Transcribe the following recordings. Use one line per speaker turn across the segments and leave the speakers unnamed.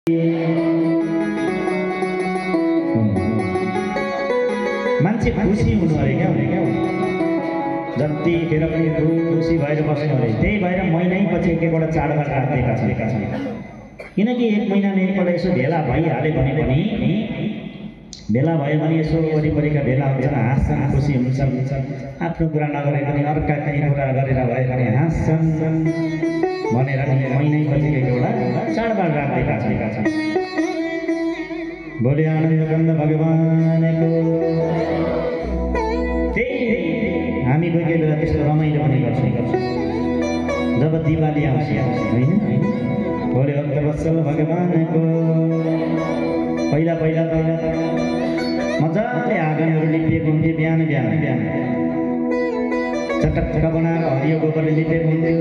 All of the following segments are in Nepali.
मान्छे खुसी हुनु अरे क्या जतिखेर पनि खुसी भएर बस्नु अरे। त्यही भएर महिनैपछि एक एकवटा चाडबाड राखिदिएका छन्। किनकि एक महिनामा एकपल्ट यसो भेला भइहाल्यो भने भेला भयो भने यसो वरिपरिका भेला हुन्छन्, हाँस्छन्, खुसी हुन्छन्। आफ्नो कुरा नगरे पनि अर्का कहीँ कुरा गरेर भए पनि हाँस्छन् भनेर नि महिनैपछि एकवटा चाडबाड राखिदिएका छन्। बोले आनन्द कन्द भगवानको। हामी कोही कोही बेला त्यस्तो रमाइलो पनि गर्छौँ जब दिवाली आउँछ होइन। बोले भक्तवत्सल भगवानको। पहिला मजाले आँगनहरू लिपिएको हुन्थ्यो। बिहान चटक्क बनाएर हरियो गोबरले लिपेको हुन्थ्यो।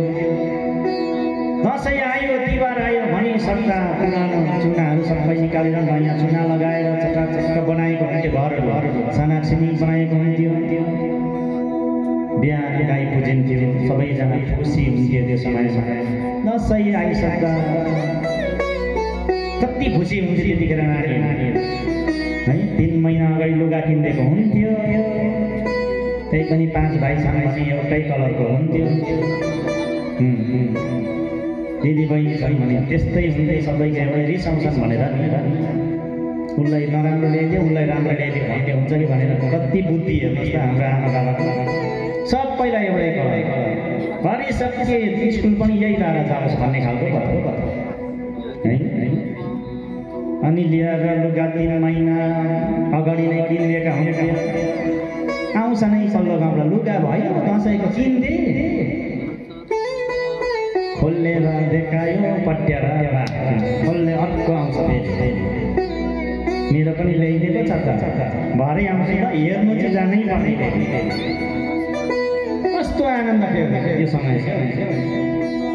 दसैँ आयो तिहार आयो भनी सक्दा पुरानो चुनाहरू सबै निकालेर नयाँ चुना लगाएर चटक्क बनाएको हुन्थ्यो। घरहरू सानासिनी बनाएको हुन्थ्यो। बिहान गाई पुजिन्थ्यो, सबैजना खुसी हुन्थ्यो त्यो समयमा। दसैँ आइसक्दा कति खुसी हुन्थ्यो त्यतिखेर नानीहरू है। 3 महिना अगाडि लुगा किनिदिएको हुन्थ्यो, त्यही पनि 5 भाइसँग भने एउटै कलरको हुन्थ्यो। दिदी बहिनी छन् भने त्यस्तै हुन्थ्यो। सबैको एउटै रिसाउँछन् भनेर उसलाई नराम्रो ल्याइदियो उसलाई राम्रो ल्याइदियो भन्ने हुन्छ कि भनेर कति बुद्धि हेर्नुहोस् त हाम्रो आमा बाबा। सबैलाई एउटै कलर गरिसके स्कुल पनि यही लाएर जाओस् भन्ने खालको है। अनि ल्याएर लुगा 3 महिना अगाडि नै किनिदिएका हुन्थ्यो। आउँछ नै पल्लो गाउँबाट लुगा भयो दसैँको किनिदे, खोलेर देखायो पट्याएर खोल्ने अर्को आउँछ। मेरो पनि ल्याइदिएको छ भरे आउँछ हेर्नु चाहिँ जानै पर्ने। कस्तो आनन्द थियो त्यो समय।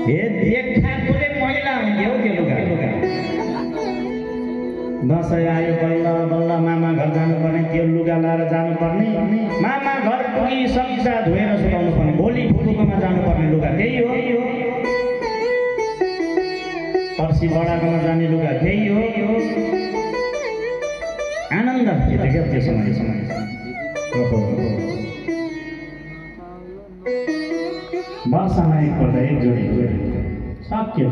हे देखाएकोले मैला हुन्थ्यो त्यो लुगा। दसैँ आयो बल्ल बल्ल मामा घर जानुपर्ने, त्यो लुगा लाएर जानुपर्ने। मामा घर पुगिसक्दा धोएर सुकाउनु पर्ने, भोलि फुपूकोमा जानुपर्ने लुगा त्यही हो। पर्सि बडाकोमा जाने लुगा त्यही हो। आनन्द थियो क्या त्यो समय। वर्षमा एकपल्ट एक जोडी सक्यो।